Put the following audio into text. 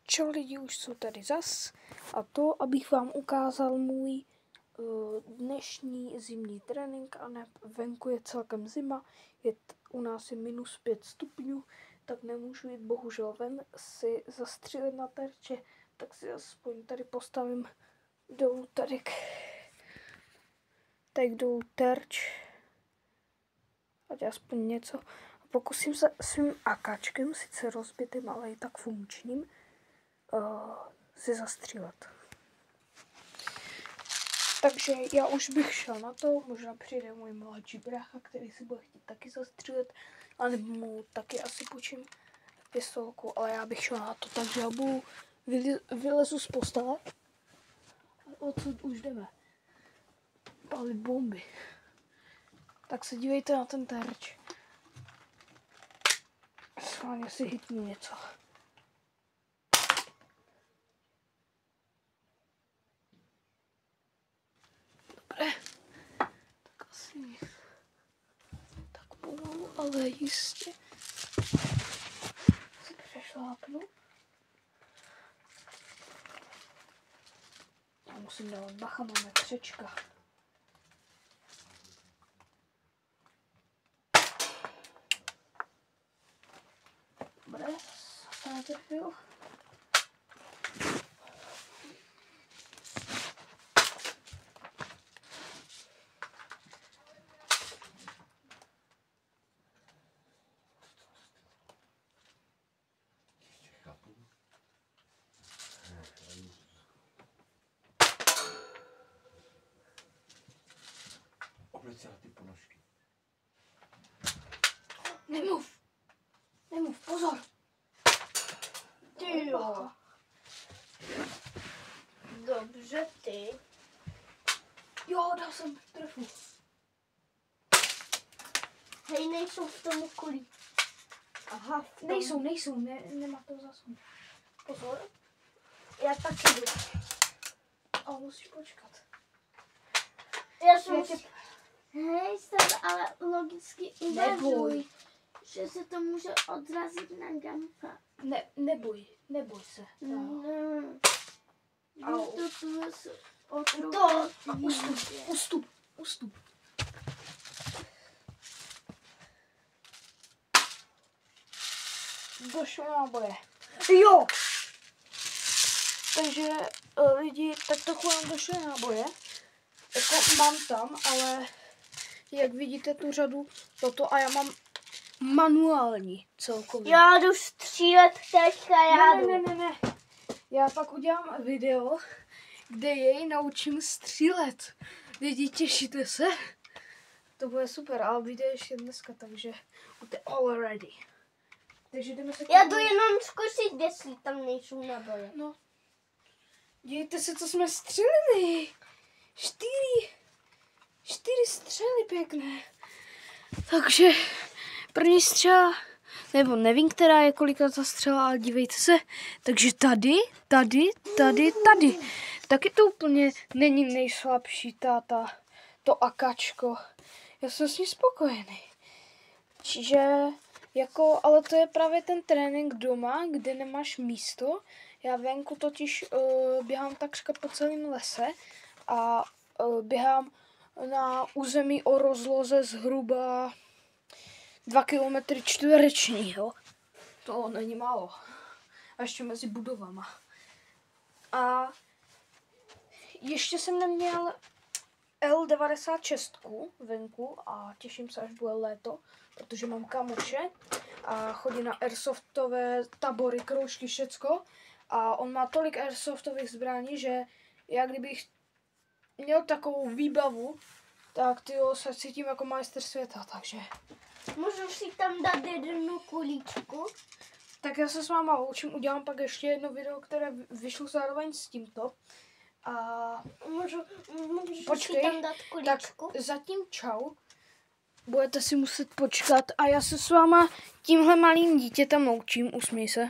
Čau lidi, už jsou tady zas a to, abych vám ukázal můj dnešní zimní trénink a ne, venku je celkem zima, u nás je -5 stupňů, tak nemůžu jít bohužel ven si zastřílet na terče, tak si aspoň tady postavím dolů tady dolů terč, ať aspoň něco. A pokusím se svým akáčkem, sice rozbitým, ale i tak funkčním, si zastřílet. Takže já už bych šel na to, možná přijde můj mladší brácha, který si bude chtít taky zastřílet, anebo mu taky asi půjčím pistolku, ale já bych šel na to, takže já vylezu z postele a odsud už jdeme palit bomby. Tak se dívejte na ten terč. Schválně si hitnu něco. Dobré, tak asi tak pomalu, ale jistě si přešlápnu. Já musím dávat bacha, máme křečka. Dobré, se netrefil. Oblecela ty ponožky. Nemluv, pozor. Ty jo. Dobře, ty. Jo, dal jsem trefu. Hej, nejsou v tom okolí. Aha, v tom. Nejsou, nemá to zasun. Pozor. Já taky jdu. A musíš počkat. Já jsem Hej, ale logicky Neboj. uvažuj, že se to může odrazit na gampa. Neboj se. Au. Ustup. Došlo náboje. Jo! Takže lidi, tak trochu nám došly náboje. Jako mám tam, ale jak vidíte tu řadu toto a já mám manuální celkově. Já jdu střílet teďka, Ne. Já pak udělám video, kde jej naučím střílet. Lidi, těšíte se? To bude super, ale vyjde ještě dneska, takže buďte all ready. Takže jdeme se... Já jdu jenom zkusit, jestli tam nejsou naboje. No. Dívejte se, co jsme střelili. 4 střely pěkné. Takže první střela, nebo nevím, která je kolika ta střela, ale dívejte se. Takže tady. Taky to úplně není nejslabší, to akačko. Já jsem s ní spokojený. Čiže, ale to je právě ten trénink doma, kde nemáš místo. Já venku totiž běhám takřka po celém lese a běhám na území o rozloze zhruba 2 km čtvereční, jo. To není málo. A ještě mezi budovama. A ještě jsem neměl L96 venku a těším se, až bude léto, protože mám kamoše a chodí na airsoftové tabory, kroužky, všecko. A on má tolik airsoftových zbraní, že já kdybych měl takovou výbavu, tak se cítím jako majster světa, takže... Můžu si tam dát jednu kuličku? Tak já se s váma učím, udělám pak ještě jedno video, které vyšlo zároveň s tímto. A Můžu počkej, si tam dát kuličku? tak zatím čau. Budete si muset počkat a já se s váma tímhle malým dítětem loučím, usměj se.